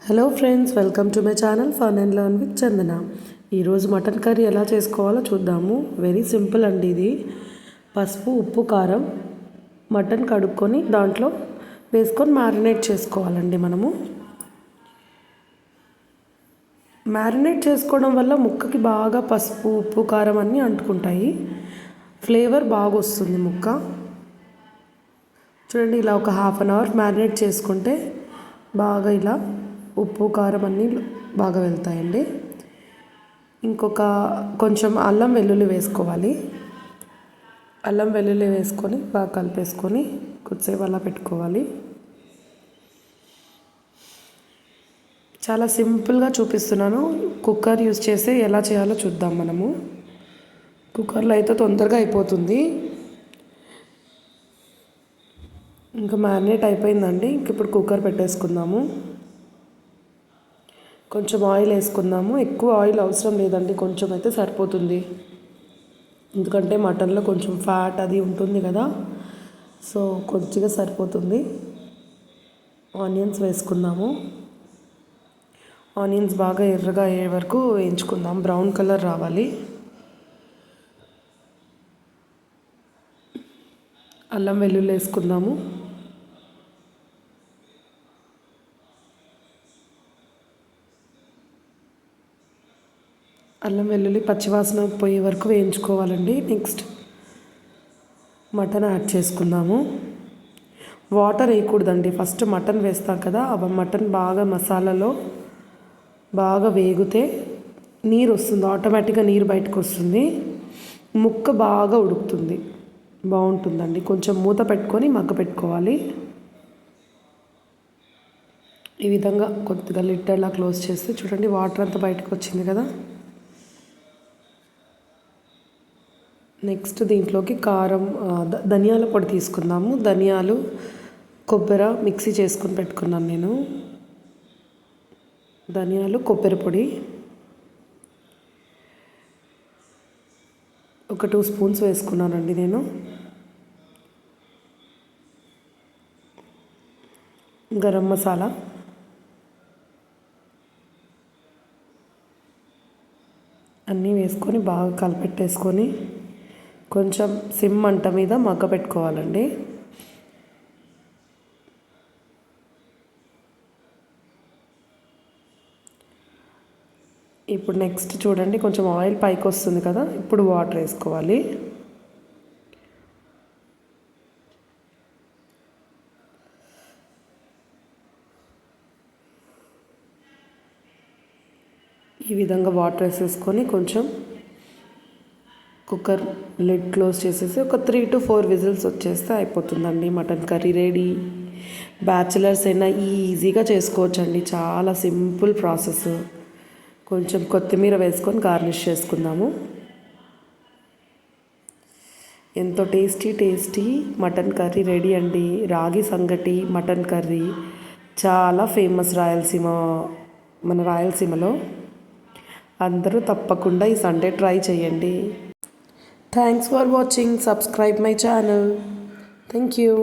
Hello friends, welcome to my channel fun and learn with Chandana. ఈరోజు mutton curry ఎలా చేసుకోవాలో చూద్దాము. వెరీ సింపుల్ అండి ఇది. పసుపు, ఉప్పు, కారం, మటన్ కడుక్కొని దాంట్లో వేసుకొని మ్యారినేట్ చేసుకోవాలండి. మనము మ్యారినేట్ చేసుకోవడం వల్ల ముక్కకి బాగా పసుపు, ఉప్పు, కారం అన్నీ అంటుకుంటాయి. ఫ్లేవర్ బాగా వస్తుంది ముక్క. చూడండి, ఇలా ఒక హాఫ్ అన్ అవర్ మ్యారినేట్ చేసుకుంటే బాగా ఇలా ఉప్పు, కారం అన్నీ బాగా వెళ్తాయండి. కొంచెం అల్లం వెల్లుల్లి వేసుకోవాలి. అల్లం వెల్లుల్లి వేసుకొని బాగా కలిపేసుకొని కొద్దిసేపు అలా పెట్టుకోవాలి. చాలా సింపుల్గా చూపిస్తున్నాను. కుక్కర్ యూజ్ చేసి ఎలా చేయాలో చూద్దాం. మనము కుక్కర్లో అయితే తొందరగా అయిపోతుంది. ఇంకా మ్యారినేట్ అయిపోయిందండి. ఇప్పుడు కుక్కర్ పెట్టేసుకుందాము. కొంచెం ఆయిల్ వేసుకుందాము. ఎక్కువ ఆయిల్ అవసరం లేదండి, కొంచెం అయితే సరిపోతుంది. ఎందుకంటే మటన్లో కొంచెం ఫ్యాట్ అది ఉంటుంది కదా, సో కొద్దిగా సరిపోతుంది. ఆనియన్స్ వేసుకుందాము. ఆనియన్స్ బాగా ఎర్రగా అయ్యే వరకు వేయించుకుందాం. బ్రౌన్ కలర్ రావాలి. అల్లం వెల్లుల్లి వేసుకుందాము. అల్లం వెల్లుల్లి పచ్చివాసన పోయే వరకు వేయించుకోవాలండి. నెక్స్ట్ మటన్ యాడ్ చేసుకుందాము. వాటర్ వేయకూడదండి. ఫస్ట్ మటన్ వేస్తాం కదా, ఆ మటన్ బాగా మసాలాలో బాగా వేగితే నీరు వస్తుంది, ఆటోమేటిక్గా నీరు బయటకు వస్తుంది. ముక్క బాగా ఉడుకుతుంది, బాగుంటుందండి. కొంచెం మూత పెట్టుకొని మగ్గ పెట్టుకోవాలి. ఈ విధంగా కొద్దిగా లిడ్ అలా క్లోజ్ చేస్తే చూడండి, వాటర్ అంతా బయటకు వచ్చింది కదా. నెక్స్ట్ దీంట్లోకి కారం, ధనియాల పొడి తీసుకుందాము. ధనియాలు, కొబ్బరి మిక్సీ చేసుకొని పెట్టుకున్నాను నేను. ధనియాలు, కొబ్బరి పొడి ఒక 2 స్పూన్స్ వేసుకున్నానండి నేను. గరం మసాలా, అన్నీ వేసుకొని బాగా కలిపెట్టేసుకొని కొంచెం సిమ్ మంట మీద మగ్గ పెట్టుకోవాలండి. ఇప్పుడు నెక్స్ట్ చూడండి, కొంచెం ఆయిల్ పైకి వస్తుంది కదా, ఇప్పుడు వాటర్ వేసుకోవాలి. ఈ విధంగా వాటర్ వేసేసుకొని కొంచెం కుక్కర్ లిడ్ క్లోజ్ చేసేసి ఒక 3 to 4 విజిల్స్ వచ్చేస్తే అయిపోతుందండి. Mutton curry ready. బ్యాచిలర్స్ అయినా ఈజీగా చేసుకోవచ్చండి. చాలా సింపుల్ ప్రాసెస్. కొంచెం కొత్తిమీర వేసుకొని గార్నిష్ చేసుకుందాము. ఎంతో టేస్టీ మటన్ కర్రీ రెడీ అండి. రాగి సంగటి మటన్ కర్రీ చాలా ఫేమస్ మన రాయలసీమలో. అందరూ తప్పకుండా ఈ సండే ట్రై చేయండి. Thanks for watching. Subscribe my channel. Thank you.